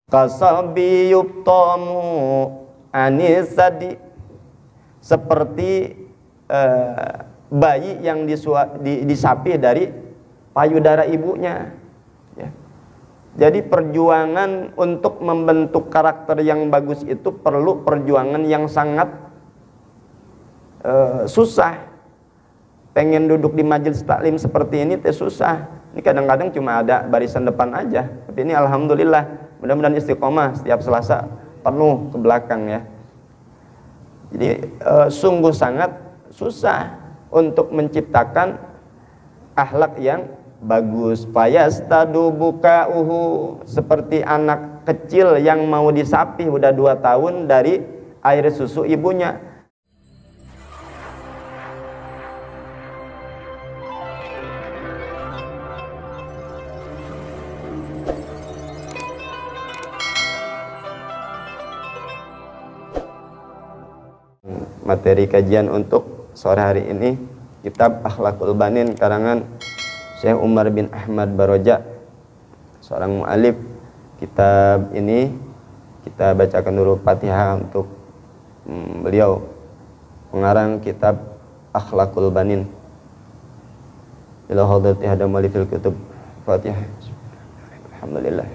Kasabi yubtamu anisadi, seperti bayi yang disapi dari payudara ibunya, ya. Jadi perjuangan untuk membentuk karakter yang bagus itu perlu perjuangan yang sangat susah. Pengen duduk di majelis taklim seperti ini teh susah. Ini kadang-kadang cuma ada barisan depan aja, tapi ini alhamdulillah, mudah-mudahan istiqomah setiap Selasa penuh ke belakang, ya. Jadi sungguh sangat susah untuk menciptakan akhlak yang bagus. Fayastadu bukauhu, seperti anak kecil yang mau disapi udah 2 tahun dari air susu ibunya. Materi kajian untuk sore hari ini, kitab Akhlaqul Banin karangan Syekh Umar bin Ahmad Baroja, seorang mu'alif. Kitab ini kita bacakan dulu Fatihah untuk beliau, pengarang kitab Akhlaqul Banin. Ila hadrati hadam wali fil kutub. Fatihah. Alhamdulillah.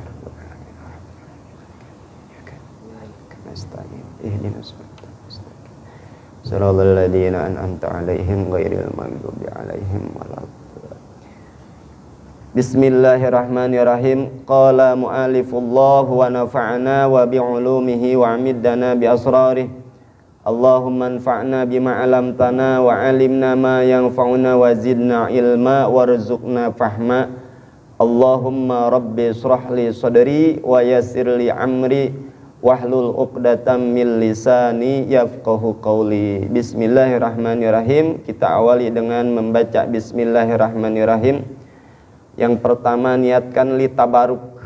Siratal ladzina an'amta 'alaihim ghairil maghdubi 'alaihim waladdallin. Bismillahirrahmanirrahim. Qala mu'allifullah wa nafa'na wa bi'ulumihi wa 'amiddana bi asrarih. Allahumma anfa'na bima 'allamtana wa 'allimna ma yanfa'una wa zidna ilma warzuqna fahma. Allahumma rabbi ishrah li sadri wa yassir li amri wahlul 'uqdatam min lisani yafqahu qawli. Bismillahirrahmanirrahim. Kita awali dengan membaca bismillahirrahmanirrahim. Yang pertama, niatkan litabaruk.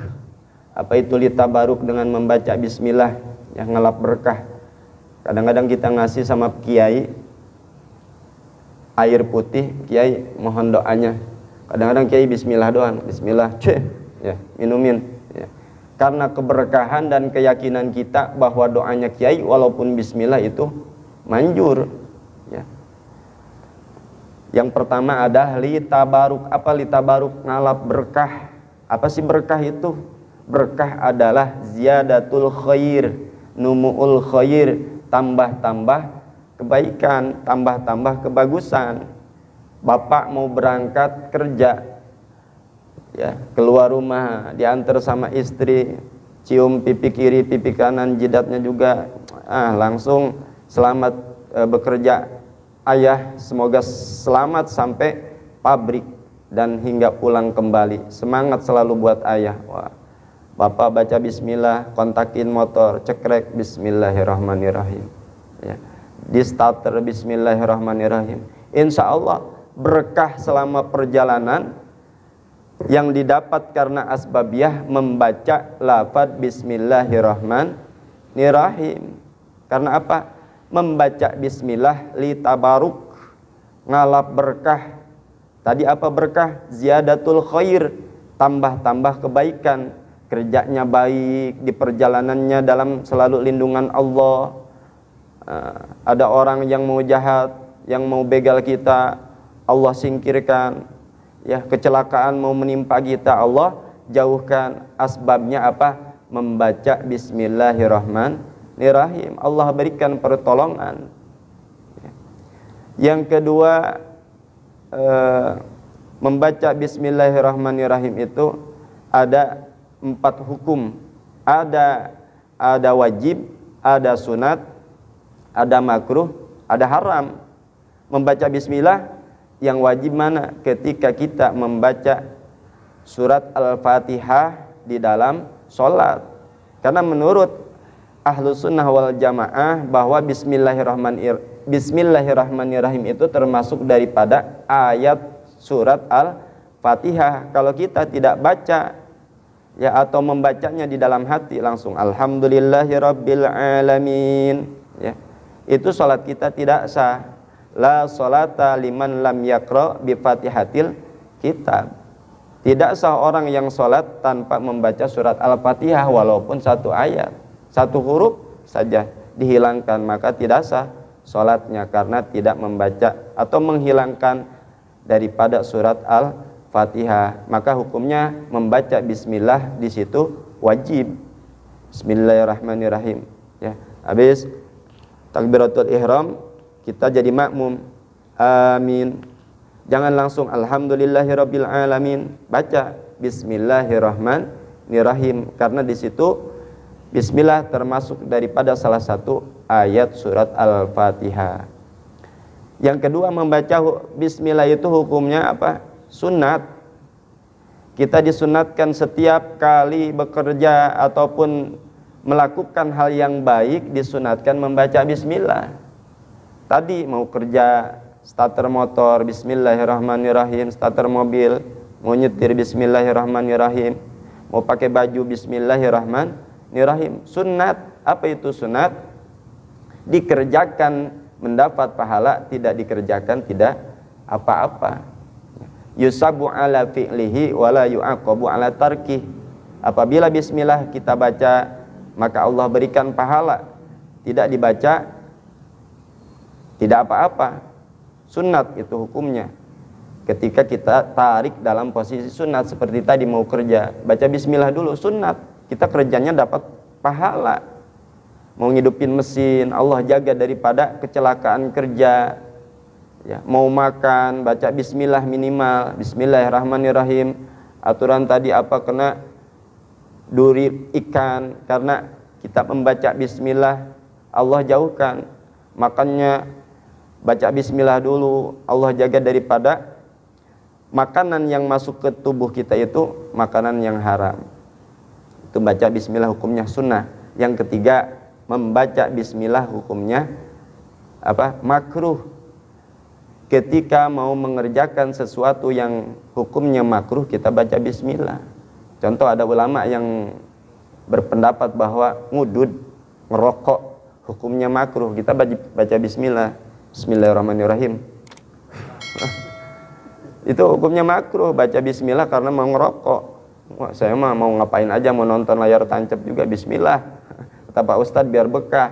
Apa itu litabaruk? Dengan membaca bismillah, yang ngelap berkah. Kadang-kadang kita ngasih sama kiai air putih, kiai mohon doanya. Kadang-kadang kiai bismillah doang, bismillah, ya, minumin. Karena keberkahan dan keyakinan kita bahwa doanya kiai walaupun bismillah itu manjur, ya. Yang pertama ada litabaruk. Apa litabaruk? Ngalap berkah. Apa sih berkah itu? Berkah adalah ziyadatul khair, numu'ul khair, tambah-tambah kebaikan, tambah-tambah kebagusan. Bapak mau berangkat kerja, ya, keluar rumah, diantar sama istri, cium pipi kiri, pipi kanan, jidatnya juga, langsung selamat bekerja ayah, semoga selamat sampai pabrik dan hingga pulang kembali, semangat selalu buat ayah. Wah, bapak baca bismillah, kontakin motor, cekrek bismillahirrahmanirrahim, ya, di starter bismillahirrahmanirrahim. Insya Allah berkah selama perjalanan yang didapat karena asbabiyah membaca lafaz bismillahirrahmanirrahim. Karena apa? Membaca bismillah litabaruk, ngalap berkah. Tadi apa berkah? Ziyadatul khair, tambah-tambah kebaikan. Kerjanya baik, di perjalanannya dalam selalu lindungan Allah. Ada orang yang mau jahat, yang mau begal kita, Allah singkirkan. Ya, kecelakaan mau menimpa kita, Allah jauhkan. Asbabnya apa? Membaca bismillahirrahmanirrahim. Allah berikan pertolongan. Yang kedua, membaca bismillahirrahmanirrahim itu ada 4 hukum. Ada wajib, ada sunat, ada makruh, ada haram. Membaca bismillah yang wajib mana? Ketika kita membaca surat Al-Fatihah di dalam sholat. Karena menurut Ahlus Sunnah wal Jamaah bahwa bismillahirrahmanirrahim itu termasuk daripada ayat surat Al-Fatihah. Kalau kita tidak baca, ya, atau membacanya di dalam hati langsung alhamdulillahirabbil alamin, ya, itu sholat kita tidak sah. La sholata liman lam yaqra bi fatihatil kitab. Tidak sah orang yang sholat tanpa membaca surat Al-Fatihah walaupun satu ayat, satu huruf saja dihilangkan, maka tidak sah sholatnya karena tidak membaca atau menghilangkan daripada surat Al-Fatihah. Maka hukumnya membaca bismillah di situ wajib. Bismillahirrahmanirrahim. Ya, habis takbiratul ihram kita jadi makmum. Amin. Jangan langsung alhamdulillahirabbil alamin. Baca bismillahirrahmanirrahim karena di situ bismillah termasuk daripada salah satu ayat surat Al-Fatihah. Yang kedua, membaca bismillah itu hukumnya apa? Sunat. Kita disunatkan setiap kali bekerja ataupun melakukan hal yang baik disunatkan membaca bismillah. Tadi mau kerja starter motor bismillahirrahmanirrahim, starter mobil mau nyetir bismillahirrahmanirrahim, mau pakai baju bismillahirrahmanirrahim. Sunat. Apa itu sunat? Dikerjakan mendapat pahala, tidak dikerjakan tidak apa-apa. Yusabu ala fi'lihi wala yu'aqabu ala tarkih. Apabila bismillah kita baca maka Allah berikan pahala, tidak dibaca tidak apa-apa. Sunat itu hukumnya. Ketika kita tarik dalam posisi sunat seperti tadi mau kerja, baca bismillah dulu, sunat. Kita kerjanya dapat pahala. Mau ngidupin mesin, Allah jaga daripada kecelakaan kerja. Ya, mau makan, baca bismillah minimal, bismillahirrahmanirrahim. Aturan tadi apa? Kena duri ikan, karena kita membaca bismillah Allah jauhkan. Makanya baca bismillah dulu, Allah jaga daripada makanan yang masuk ke tubuh kita itu makanan yang haram. Itu baca bismillah hukumnya sunnah. Yang ketiga, membaca bismillah hukumnya apa? Makruh. Ketika mau mengerjakan sesuatu yang hukumnya makruh, kita baca bismillah. Contoh, ada ulama yang berpendapat bahwa ngudud, ngerokok hukumnya makruh, kita baca bismillah. Bismillahirrahmanirrahim. Itu hukumnya makruh, baca bismillah karena mau ngerokok. Wah, saya mah mau ngapain aja, mau nonton layar tancap juga bismillah. Kata Pak Ustadz, biar berkah.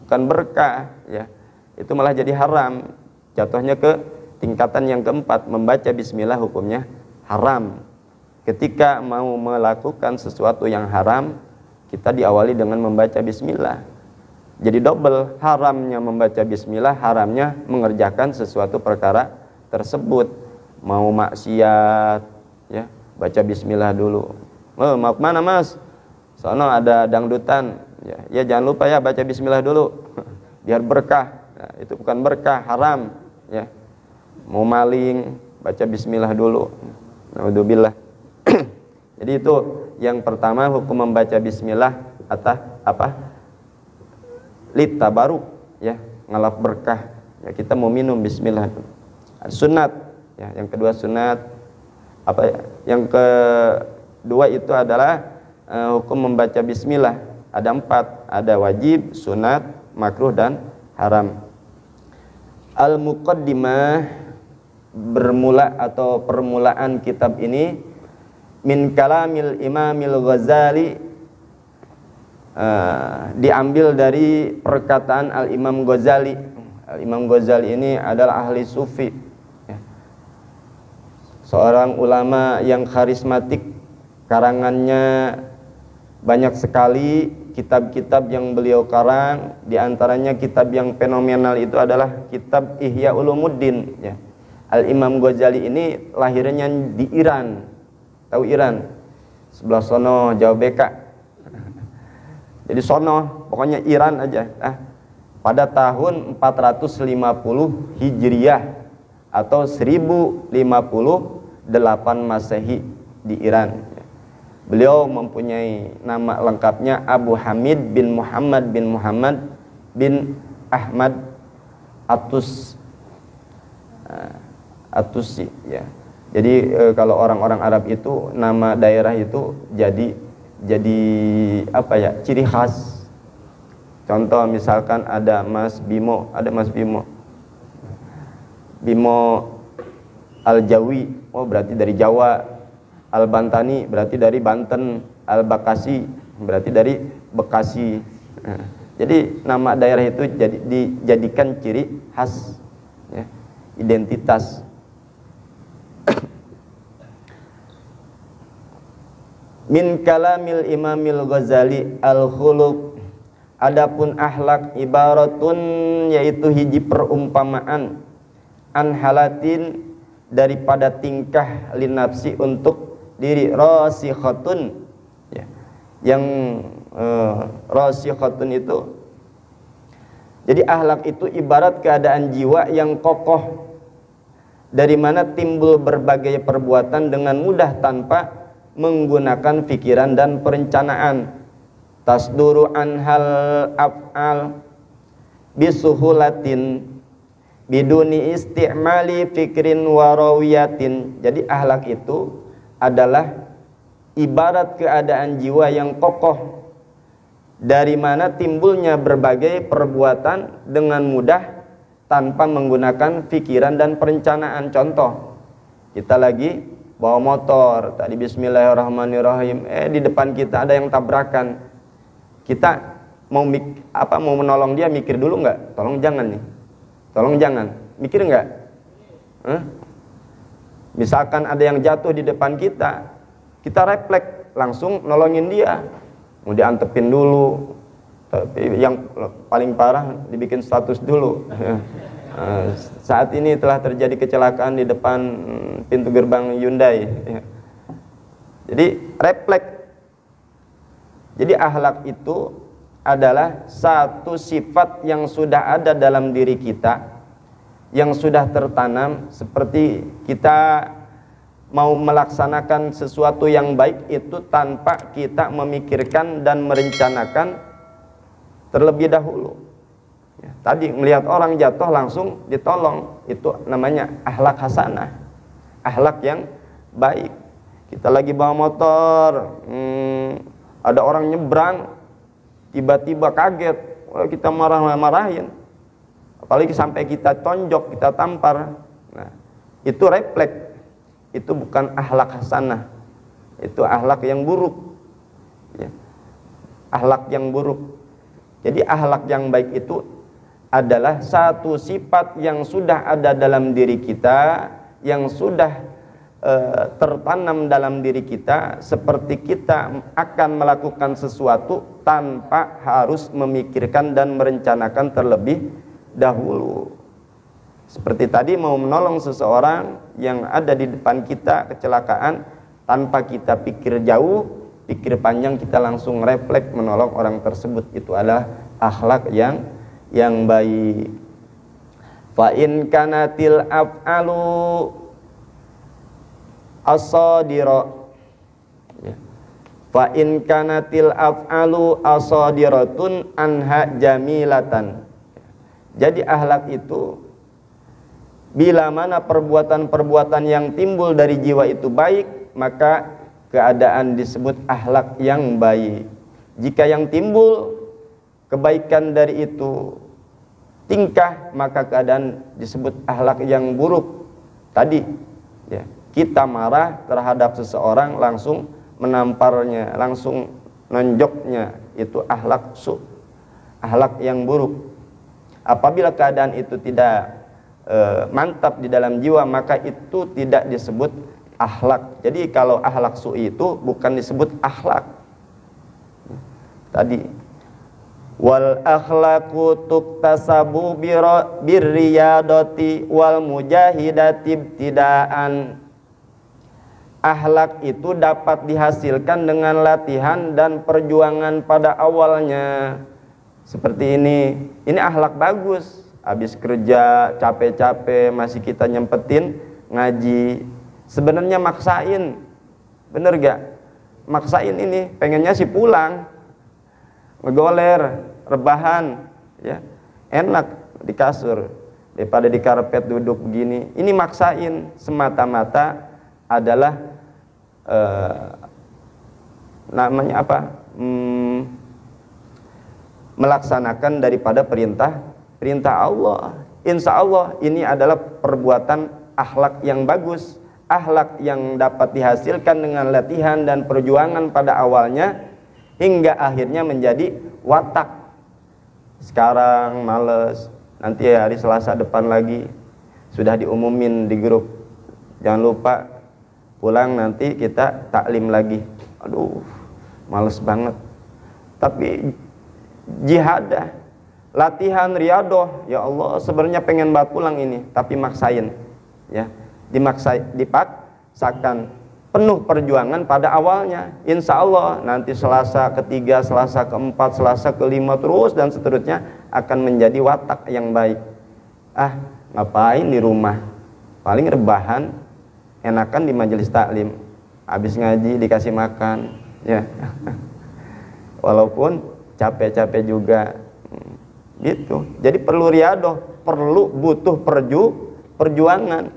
Bukan berkah, ya. Itu malah jadi haram. Jatuhnya ke tingkatan yang keempat, membaca bismillah hukumnya haram. Ketika mau melakukan sesuatu yang haram, kita diawali dengan membaca bismillah. Jadi double, haramnya membaca bismillah, haramnya mengerjakan sesuatu perkara tersebut. Mau maksiat, ya, baca bismillah dulu. Oh, mau kemana mas? Sono ada dangdutan, ya jangan lupa ya baca bismillah dulu, biar berkah. Nah, itu bukan berkah, haram. Ya, mau maling, baca bismillah dulu. Naudzubillah. Jadi itu yang pertama, hukum membaca bismillah atas apa? Lit tabaruk, ya, ngalap berkah. Ya, kita mau minum bismillah. Sunat, ya, yang kedua sunat. Apa ya? Yang kedua itu adalah hukum membaca bismillah. Ada 4, ada wajib, sunat, makruh dan haram. Al-Muqaddimah, bermula atau permulaan kitab ini, min kalamil Imamil Ghazali, diambil dari perkataan Al-Imam Ghazali. Al-Imam Ghazali ini adalah ahli sufi, ya, seorang ulama yang karismatik. Karangannya banyak sekali kitab-kitab yang beliau karang. Di antaranya kitab yang fenomenal itu adalah kitab Ihya Ulumuddin, ya. Al-Imam Ghazali ini lahirnya di Iran. Tahu Iran? Sebelah sono, Jawa Beka. Jadi sono, pokoknya Iran aja. Pada tahun 450 Hijriah atau 1058 Masehi di Iran. Beliau mempunyai nama lengkapnya Abu Hamid bin Muhammad bin Ahmad Atusi, ya. Jadi kalau orang-orang Arab itu nama daerah itu jadi apa ya, ciri khas. Contoh misalkan ada Mas Bimo, Bimo Al-Jawi, oh berarti dari Jawa. Al-Bantani berarti dari Banten, Al-Bakasi berarti dari Bekasi. Jadi nama daerah itu dijadikan ciri khas, ya, identitas. Min kalamil Imamil Ghazali al-khuluq, adapun akhlak ibaratun yaitu hiji perumpamaan, an halatin daripada tingkah linafsi untuk diri, rasikhatun, ya, yang rasikhatun itu, jadi akhlak itu ibarat keadaan jiwa yang kokoh, dari mana timbul berbagai perbuatan dengan mudah tanpa menggunakan pikiran dan perencanaan. Tasduru anhal af'al bisuhulatin biduni isti'mali fikrin warawiyatin. Jadi akhlak itu adalah ibarat keadaan jiwa yang kokoh, dari mana timbulnya berbagai perbuatan dengan mudah tanpa menggunakan pikiran dan perencanaan. Contoh, kita lagi bawa motor, tadi bismillahirrahmanirrahim, di depan kita ada yang tabrakan. Kita mau menolong dia, mikir dulu nggak? Tolong jangan nih, tolong jangan, mikir nggak? Misalkan ada yang jatuh di depan kita, kita refleks langsung nolongin dia, mau diantepin dulu, tapi yang paling parah dibikin status dulu. Saat ini telah terjadi kecelakaan di depan pintu gerbang Hyundai. Jadi refleks. Jadi akhlak itu adalah satu sifat yang sudah ada dalam diri kita, yang sudah tertanam. Seperti kita mau melaksanakan sesuatu yang baik itu tanpa kita memikirkan dan merencanakan terlebih dahulu. Ya, tadi melihat orang jatuh langsung ditolong, itu namanya akhlak hasanah, akhlak yang baik. Kita lagi bawa motor, ada orang nyebrang, tiba-tiba kaget, kita marah-marahin, apalagi sampai kita tonjok, kita tampar. Nah, itu refleks, itu bukan akhlak hasanah, itu akhlak yang buruk, ya, akhlak yang buruk. Jadi akhlak yang baik itu adalah satu sifat yang sudah ada dalam diri kita, yang sudah tertanam dalam diri kita, seperti kita akan melakukan sesuatu tanpa harus memikirkan dan merencanakan terlebih dahulu. Seperti tadi mau menolong seseorang yang ada di depan kita kecelakaan, tanpa kita pikir jauh, pikir panjang, kita langsung refleks menolong orang tersebut. Itu adalah akhlak yang baik. Fa in kanatil af'alu asadira, ya. Fa in kanatil af'alu asadiratun anha jamilatan. Jadi akhlak itu bila mana perbuatan-perbuatan yang timbul dari jiwa itu baik, maka keadaan disebut akhlak yang baik. Jika yang timbul kebaikan dari itu tingkah, maka keadaan disebut akhlak yang buruk. Tadi, ya, kita marah terhadap seseorang langsung menamparnya, langsung nonjoknya, itu akhlak akhlak yang buruk. Apabila keadaan itu tidak mantap di dalam jiwa, maka itu tidak disebut akhlak. Jadi kalau akhlak itu bukan disebut akhlak. Tadi wal akhlaqu tuktasabu birriyadati wal mujahidati ibtidaan. Akhlak itu dapat dihasilkan dengan latihan dan perjuangan pada awalnya. Seperti ini akhlak bagus. Habis kerja capek-capek masih kita nyempetin ngaji. Sebenarnya maksain, bener gak? Maksain ini, pengennya sih pulang, ngegoler, rebahan, ya, enak di kasur daripada di karpet duduk begini. Ini maksain semata-mata adalah namanya apa? Melaksanakan daripada perintah Allah. Insya Allah ini adalah perbuatan akhlak yang bagus, akhlak yang dapat dihasilkan dengan latihan dan perjuangan pada awalnya hingga akhirnya menjadi watak. Sekarang males, nanti hari Selasa depan lagi sudah diumumin di grup, jangan lupa pulang nanti kita taklim lagi. Aduh, males banget. Tapi jihadah, latihan riadoh, ya Allah sebenarnya pengen banget pulang ini, tapi maksain, ya, dipaksakan, penuh perjuangan pada awalnya. Insya Allah nanti Selasa ketiga, Selasa keempat, Selasa kelima terus dan seterusnya akan menjadi watak yang baik. Ngapain di rumah, paling rebahan, enakan di majelis taklim, habis ngaji dikasih makan, ya. Walaupun capek-capek juga, gitu. Jadi perlu riadoh, butuh perjuangan,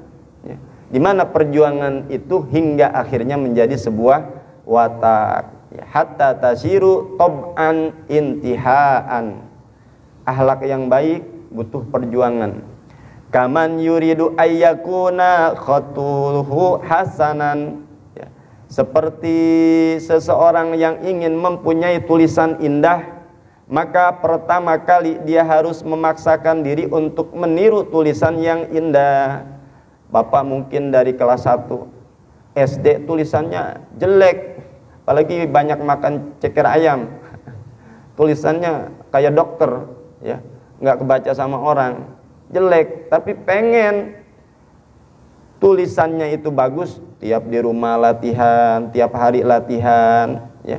ya. Dimana perjuangan itu hingga akhirnya menjadi sebuah watak, ya. Hatta tasiru tob'an intihaan. Akhlak yang baik butuh perjuangan. Kaman yuridu ayyakuna khatuhu hasanan, ya. Seperti seseorang yang ingin mempunyai tulisan indah, maka pertama kali dia harus memaksakan diri untuk meniru tulisan yang indah. Bapak mungkin dari kelas 1 SD tulisannya jelek, apalagi banyak makan ceker ayam, tulisannya kayak dokter, ya, nggak kebaca sama orang, jelek, tapi pengen tulisannya itu bagus, tiap di rumah latihan, tiap hari latihan, ya.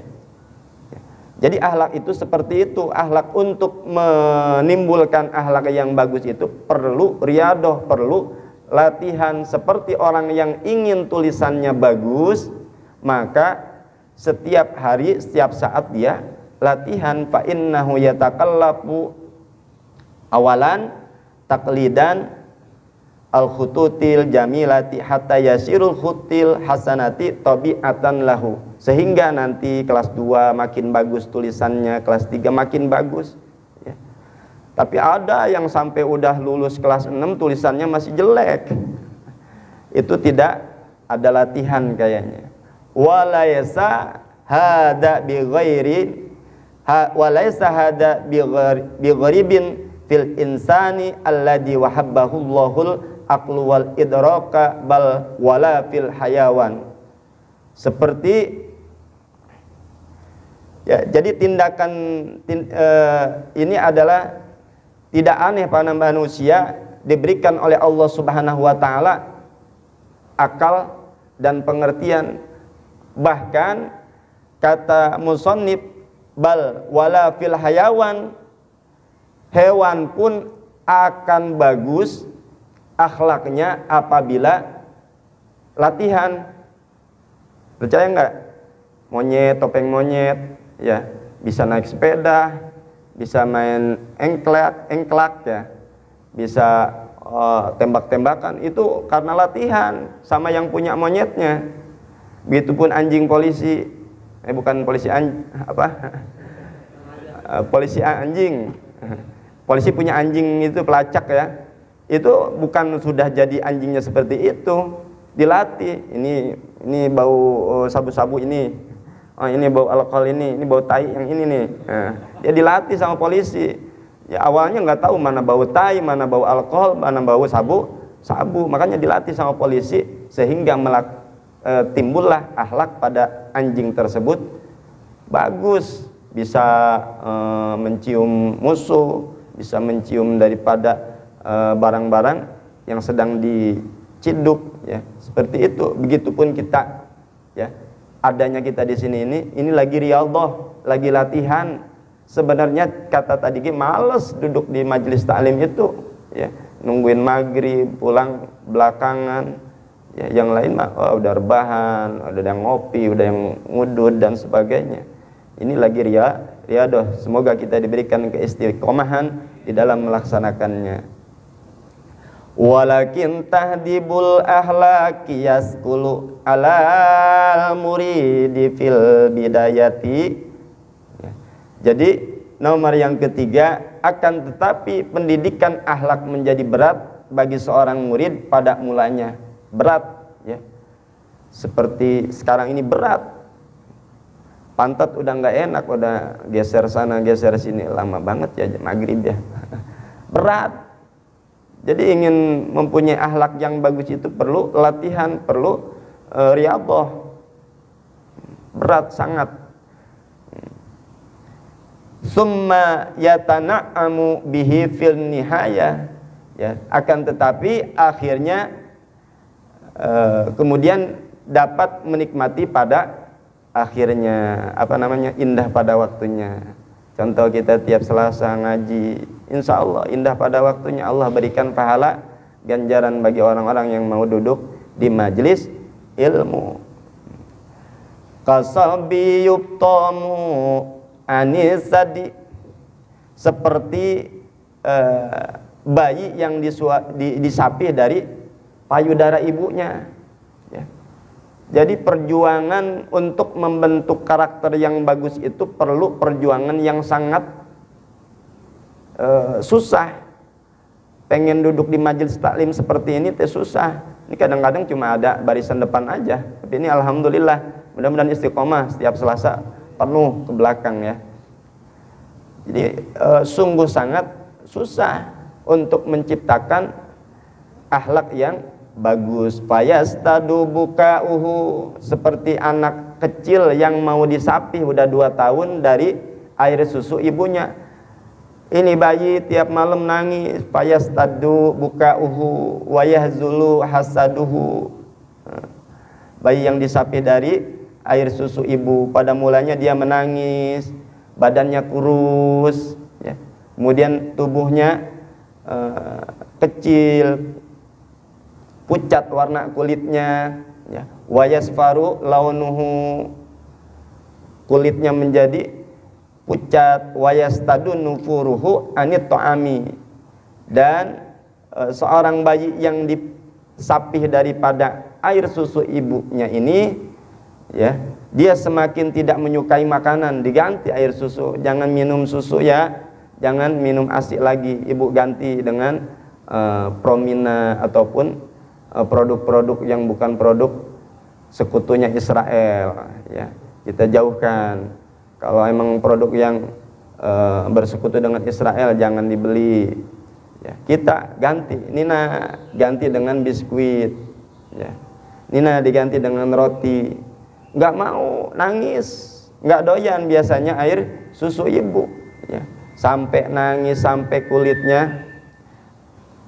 Jadi akhlak itu seperti itu. Akhlak, untuk menimbulkan akhlak yang bagus itu perlu riadoh, perlu latihan. Seperti orang yang ingin tulisannya bagus, maka setiap hari, setiap saat dia latihan. Fa innahu yatakallafu awalan taklidan al-khututil jamilati hatta yasirul khutil hasanati tabi'atan lahu. Sehingga nanti kelas 2 makin bagus tulisannya, kelas 3 makin bagus, ya. Tapi ada yang sampai udah lulus kelas 6 tulisannya masih jelek. Itu tidak ada latihan kayaknya. Walaysa hada bi gharibin fil insani alladhi wahabbahu Allahul aqlu wal idraka bal wala fil hayawan. Seperti, ya, jadi tindakan ini adalah tidak aneh pada manusia, diberikan oleh Allah Subhanahu wa taala akal dan pengertian. Bahkan kata musannif, bal wala fil hayawan, hewan pun akan bagus akhlaknya apabila latihan. Percaya enggak? Monyet, topeng monyet, ya, bisa naik sepeda, bisa main engklak, ya, bisa tembak-tembakan, itu karena latihan sama yang punya monyetnya. Begitupun anjing polisi, bukan polisi polisi anjing. Polisi punya anjing itu pelacak, ya. Itu bukan sudah jadi anjingnya seperti itu, dilatih. Ini bau sabu-sabu ini, ini bau alkohol ini bau tai yang ini nih. Dia dilatih sama polisi. Ya, awalnya nggak tahu mana bau tai, mana bau alkohol, mana bau sabu. Makanya dilatih sama polisi sehingga timbullah akhlak pada anjing tersebut bagus, bisa mencium musuh, bisa mencium daripada barang-barang yang sedang diciduk, ya, seperti itu. Begitupun kita, ya, adanya kita di sini ini lagi riyadhah, lagi latihan. Sebenarnya kata tadi males duduk di majelis taklim itu, ya, nungguin maghrib pulang belakangan, ya, yang lain mah udah rebahan, udah yang ngopi, udah yang ngudud dan sebagainya. Ini lagi riyadhah. Semoga kita diberikan keistiqomahan di dalam melaksanakannya. Walakin tahdibul ahlaki yaskulu alal muridi fil bidayati. Jadi nomor yang ketiga, akan tetapi pendidikan akhlak menjadi berat bagi seorang murid pada mulanya. Berat, ya. seperti sekarang ini berat. Pantat udah nggak enak, udah geser sana geser sini, lama banget ya maghrib ya. Berat. Jadi ingin mempunyai akhlak yang bagus itu perlu latihan, perlu riyadhah. Berat sangat. Summa yatana'amu bihi fil nihaya, ya, akan tetapi akhirnya kemudian dapat menikmati pada akhirnya, indah pada waktunya. Contoh kita tiap Selasa ngaji, insya Allah indah pada waktunya, Allah berikan pahala ganjaran bagi orang-orang yang mau duduk di majelis ilmu. Kasabi yubtamu anisadi, seperti bayi yang disapih dari payudara ibunya. Jadi perjuangan untuk membentuk karakter yang bagus itu perlu perjuangan yang sangat susah. Pengen duduk di majelis taklim seperti ini teh susah. Ini kadang-kadang cuma ada barisan depan aja. Tapi ini alhamdulillah, mudah-mudahan istiqomah setiap Selasa penuh ke belakang ya. Jadi sungguh sangat susah untuk menciptakan akhlak yang bagus. Fayastadu bukauhu, seperti anak kecil yang mau disapih udah 2 tahun dari air susu ibunya. Ini bayi tiap malam nangis. Fayastadu bukauhu wa yahzulu hasaduhu. Bayi yang disapih dari air susu ibu, pada mulanya dia menangis, badannya kurus ya. Kemudian tubuhnya kecil, pucat warna kulitnya ya. Wayasfaru launuhu, kulitnya menjadi pucat. Wayastadun nufuruhu anit ta'ami, dan seorang bayi yang disapih daripada air susu ibunya ini ya, dia semakin tidak menyukai makanan, diganti air susu. Jangan minum susu ya, jangan minum ASI lagi, ibu ganti dengan Promina ataupun produk-produk yang bukan produk sekutunya Israel ya, kita jauhkan. Kalau emang produk yang bersekutu dengan Israel jangan dibeli ya. Kita ganti, Nina ganti dengan biskuit ya, Nina diganti dengan roti. Nggak mau, nangis, nggak doyan biasanya air susu ibu ya. Sampai nangis, sampai kulitnya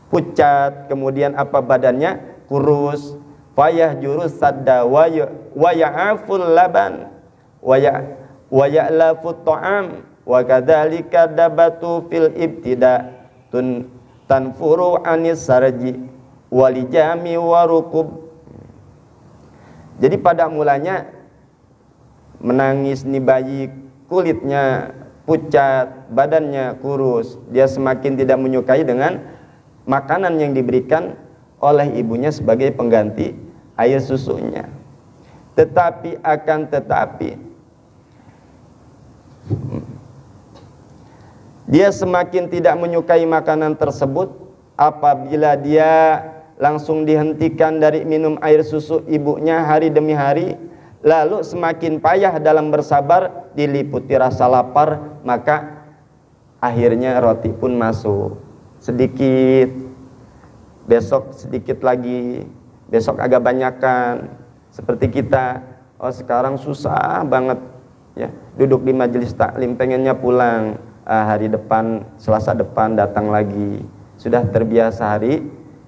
pucat, kemudian badannya kurus. Fayah jurus sadda wa ya'aful laban wa ya'lafut ta'am wa kadzalika dabatu fil ibtida tanfuru anis sarji walijami warukub. Jadi pada mulanya menangis nih bayi, kulitnya pucat, badannya kurus, dia semakin tidak menyukai dengan makanan yang diberikan oleh ibunya sebagai pengganti air susunya. Tetapi dia semakin tidak menyukai makanan tersebut apabila dia langsung dihentikan dari minum air susu ibunya hari demi hari, lalu semakin payah dalam bersabar, diliputi rasa lapar, maka akhirnya roti pun masuk sedikit, besok sedikit lagi, besok agak banyakan. Seperti kita, sekarang susah banget ya, duduk di majelis taklim, pengennya pulang, hari depan, Selasa depan datang lagi, sudah terbiasa hari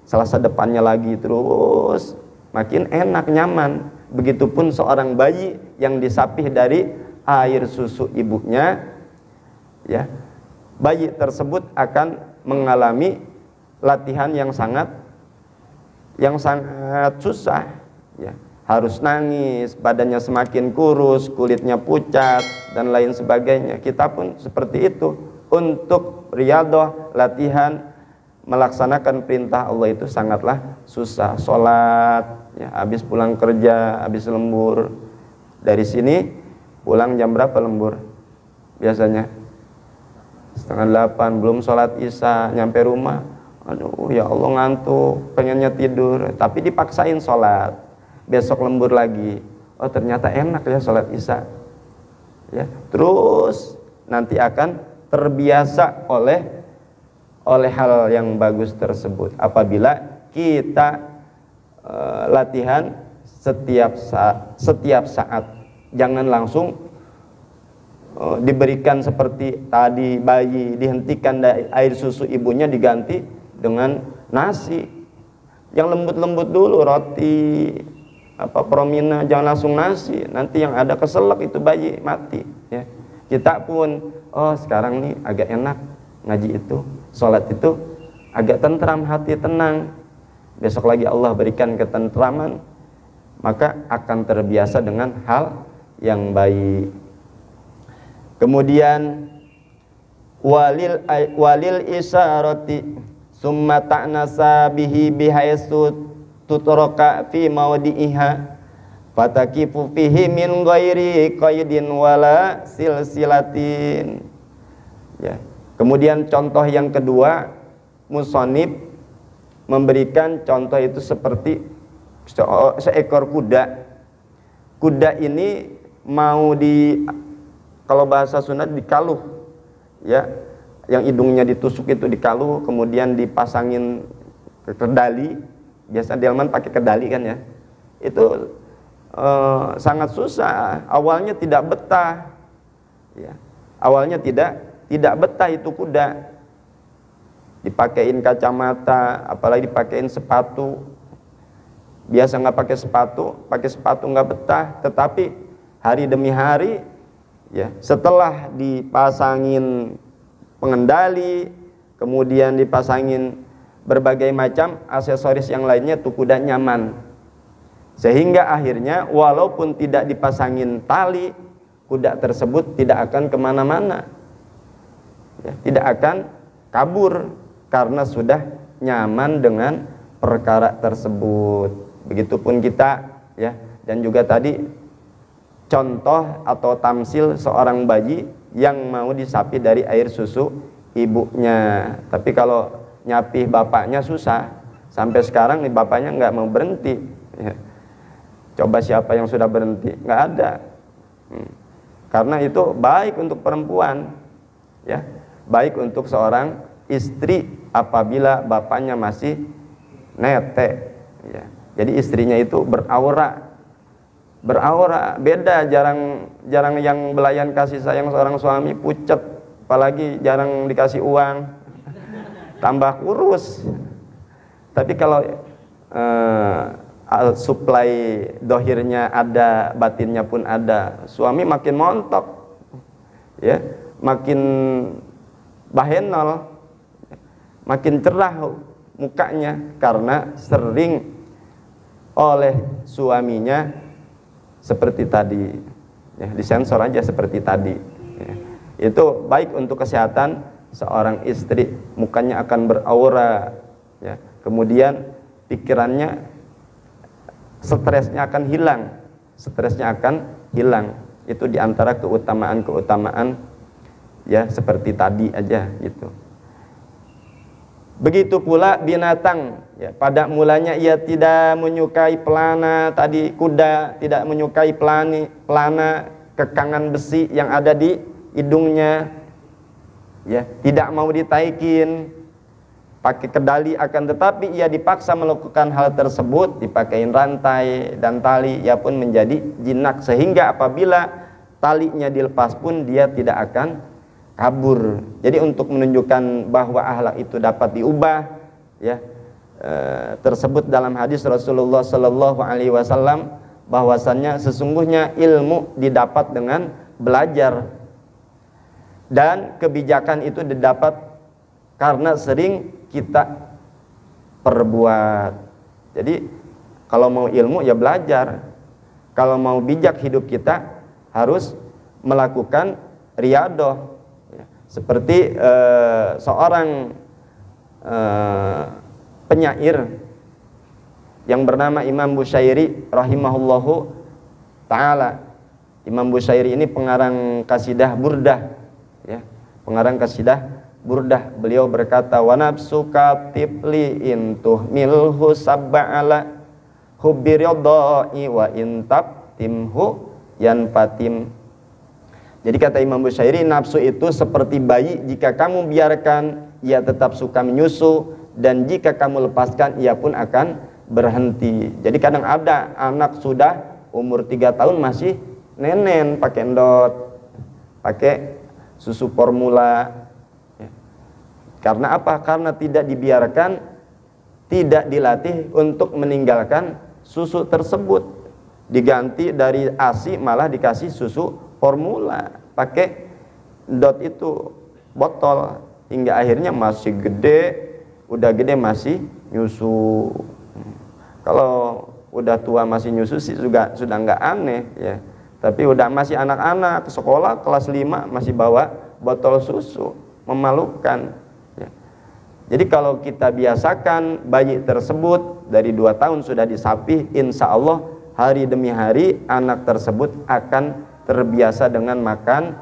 Selasa depannya lagi, terus makin enak, nyaman. Begitupun seorang bayi yang disapih dari air susu ibunya ya, bayi tersebut akan mengalami latihan yang sangat susah ya. Harus nangis, badannya semakin kurus, kulitnya pucat dan lain sebagainya. Kita pun seperti itu. Untuk riyadhah, latihan melaksanakan perintah Allah itu sangatlah susah. Sholat ya, habis pulang kerja, habis lembur, dari sini pulang jam berapa lembur biasanya? 7:30, belum sholat isya, nyampe rumah, aduh ya Allah ngantuk, pengennya tidur, tapi dipaksain sholat. besok lembur lagi, oh ternyata enak ya sholat isya, ya terus nanti akan terbiasa oleh hal yang bagus tersebut apabila kita latihan setiap saat. Jangan langsung diberikan seperti tadi bayi dihentikan air susu ibunya diganti dengan nasi yang lembut-lembut dulu, roti promina, jangan langsung nasi, nanti yang ada keselak itu bayi mati ya. Kita pun sekarang nih agak enak ngaji itu, sholat itu agak tentram, hati tenang, besok lagi Allah berikan ketentraman, maka akan terbiasa dengan hal yang baik. Kemudian walil isyarati summa ta'nasa bihi bihaisu tutroka fi maudi'iha fatakifu fihi min ghairi qaidin wala silsilatin. Ya. Kemudian contoh yang kedua, musonib memberikan contoh itu seperti seekor kuda. Kuda ini mau kalau bahasa Sunda dikaluh, ya, yang hidungnya ditusuk itu dikaluh, kemudian dipasangin ke kedali. Biasa delman pakai kedali kan ya. Itu sangat susah. Awalnya tidak betah, ya. Awalnya tidak betah itu kuda. Dipakein kacamata, apalagi dipakein sepatu. Biasa nggak pakai sepatu nggak betah. Tetapi hari demi hari, ya, setelah dipasangin pengendali, kemudian dipasangin berbagai macam aksesoris yang lainnya, tuh kuda nyaman. Sehingga akhirnya walaupun tidak dipasangin tali, kuda tersebut tidak akan kemana-mana, ya, tidak akan kabur karena sudah nyaman dengan perkara tersebut. Begitupun kita, ya. Dan juga tadi contoh atau tamsil seorang bayi yang mau disapi dari air susu ibunya. Tapi kalau nyapih bapaknya susah. Sampai sekarang nih bapaknya nggak mau berhenti, ya. Coba siapa yang sudah berhenti? Nggak ada. Karena itu baik untuk perempuan, ya, baik untuk seorang istri apabila bapaknya masih netek, ya. Jadi istrinya itu beraura, beda. Jarang yang belayan kasih sayang seorang suami pucet, apalagi jarang dikasih uang, tambah kurus. Tapi kalau supply dohirnya ada, batinnya pun ada, suami makin montok, ya, makin bahenol, makin cerah mukanya karena sering oleh suaminya seperti tadi, ya, disensor aja seperti tadi, ya. Itu baik untuk kesehatan seorang istri, mukanya akan beraura, ya. Kemudian pikirannya, stresnya akan hilang, itu diantara keutamaan, ya, seperti tadi aja gitu. Begitu pula binatang, ya, pada mulanya ia tidak menyukai pelana, tadi kuda tidak menyukai pelana kekangan besi yang ada di hidungnya, ya, tidak mau ditaikin, pakai kedali, akan tetapi ia dipaksa melakukan hal tersebut, dipakein rantai dan tali, ia pun menjadi jinak, sehingga apabila talinya dilepas pun dia tidak akan kabur. Jadi untuk menunjukkan bahwa akhlak itu dapat diubah, ya, tersebut dalam hadis Rasulullah Sallallahu Alaihi Wasallam bahwasannya sesungguhnya ilmu didapat dengan belajar dan kebijakan itu didapat karena sering kita perbuat. Jadi kalau mau ilmu ya belajar, kalau mau bijak hidup kita harus melakukan riyadoh. Seperti seorang penyair yang bernama Imam Busyairi rahimahullahu ta'ala. Imam Busyairi ini pengarang kasidah burdah, ya, pengarang kasidah burdah. Beliau berkata, wa nafsuka tifli in tuhmilhu sabba'ala hubbi ridha'i wa intab timhu yanfatim. Jadi kata Imam Bushairi, nafsu itu seperti bayi, jika kamu biarkan ia tetap suka menyusu, dan jika kamu lepaskan ia pun akan berhenti. Jadi kadang ada anak sudah umur 3 tahun masih nenen pakai endot, pakai susu formula. Karena apa? Karena tidak dibiarkan, tidak dilatih untuk meninggalkan susu tersebut. Diganti dari ASI malah dikasih susu formula, pakai dot itu botol, hingga akhirnya masih gede, udah gede masih nyusu. Kalau udah tua masih nyusu sih juga sudah nggak aneh ya. Tapi udah masih anak-anak sekolah kelas 5 masih bawa botol susu, memalukan ya. Jadi kalau kita biasakan bayi tersebut dari 2 tahun sudah disapih, insya Allah hari demi hari anak tersebut akan terbiasa dengan makan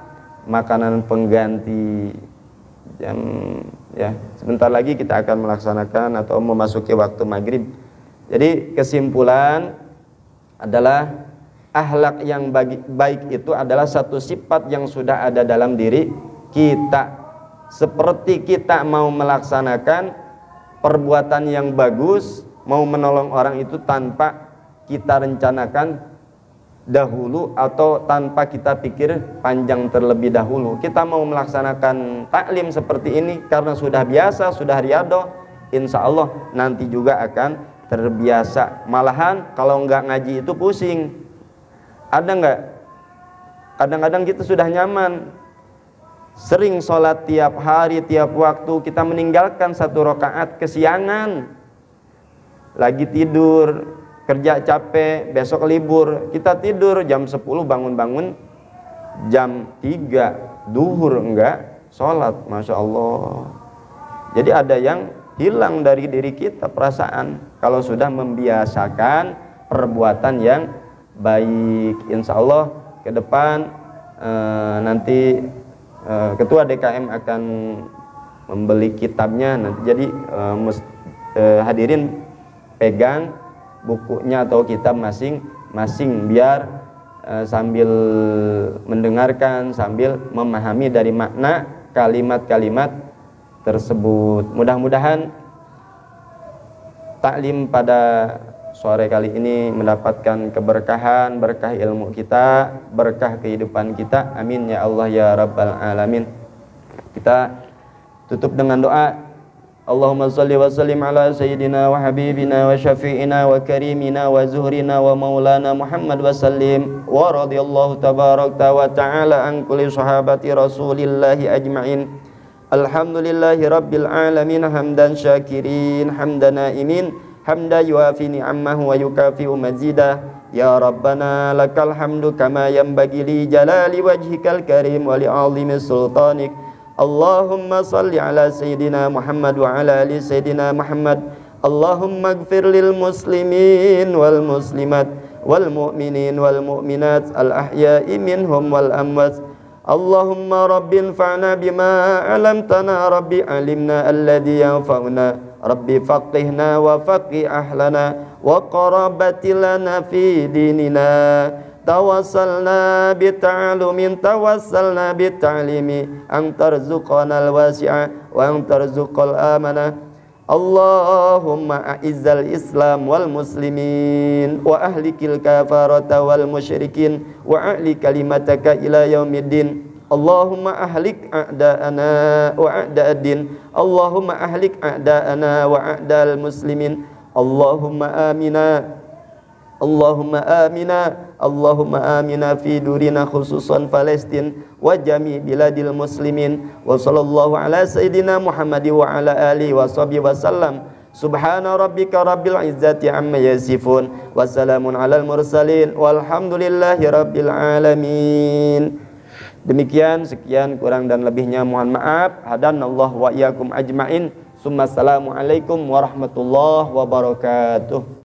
makanan pengganti. Ya, sebentar lagi kita akan melaksanakan atau memasuki waktu maghrib. Jadi kesimpulan adalah akhlak yang baik itu adalah satu sifat yang sudah ada dalam diri kita. Seperti kita mau melaksanakan perbuatan yang bagus, mau menolong orang itu tanpa kita rencanakan dahulu atau tanpa kita pikir panjang terlebih dahulu. Kita mau melaksanakan taklim seperti ini karena sudah biasa, sudah riado, insya Allah nanti juga akan terbiasa. Malahan kalau nggak ngaji itu pusing. Ada nggak? Kadang-kadang kita sudah nyaman, sering sholat tiap hari, tiap waktu, kita meninggalkan 1 rakaat kesiangan, lagi tidur, kerja capek, besok libur, kita tidur jam 10, bangun-bangun jam 3, duhur enggak sholat, Masya Allah. Jadi ada yang hilang dari diri kita perasaan kalau sudah membiasakan perbuatan yang baik. Insya Allah ke depan nanti Ketua DKM akan membeli kitabnya nanti. Jadi hadirin pegang bukunya atau kitab masing-masing biar sambil mendengarkan, sambil memahami dari makna kalimat-kalimat tersebut. Mudah-mudahan taklim pada sore kali ini mendapatkan keberkahan, berkah ilmu kita, berkah kehidupan kita. Amin ya Allah ya Rabbal Alamin. Kita tutup dengan doa. Allahumma salli wa sallim ala sayyidina wa habibina wa syafi'ina wa karimina wa zuhrina wa maulana Muhammad wa sallim wa radiyallahu tabarakta wa ta'ala an kulli sahabati rasulillahi ajma'in. Alhamdulillahi rabbil alamin hamdan syakirin hamdan naimin hamdan yuafi ni'amahu wa yukafi'u mazidah. Ya Rabbana lakal hamdu kama yanbaghi li jalali wajhikal karim wa li 'azimi sultanik. Allahumma salli ala Sayyidina Muhammad wa ala ali Sayyidina Muhammad. Allahumma gfir lil muslimin wal muslimat wal mu'minin wal mu'minat al ahya'i minhum wal amwat. Allahumma rabbin fa'na bima alamtana rabbi alimna alladhi yanfa'una rabbi faqihna wa faqih ahlana wa qarabati lana fi dinina. Tawassalna bita'alumin tawassalna bita'alimi ang tarzuqanal wasi'a wa ang tarzuqal amana. Allahumma a'izzal islam wal muslimin wa ahlikil kafarata wal musyrikin wa a'li kalimataka ila yaumiddin. Allahumma ahlik a'da'ana wa a'da'ad-din. Allahumma ahlik a'da'ana wa a'da'al muslimin. Allahumma amina, Allahumma amina, Allahumma amina fi durina khususan Palestin wa jami biladil muslimin. Wa sallallahu ala sayyidina Muhammad wa ala alihi wa sahbihi wa sallam. Subhana rabbika rabbil izzati amma yasifun wa salamun alal mursalin walhamdulillahi rabbil alamin. Demikian, sekian, kurang dan lebihnya mohon maaf. Hadanallahu wa iyyakum ajmain. Assalamualaikum warahmatullahi wabarakatuh.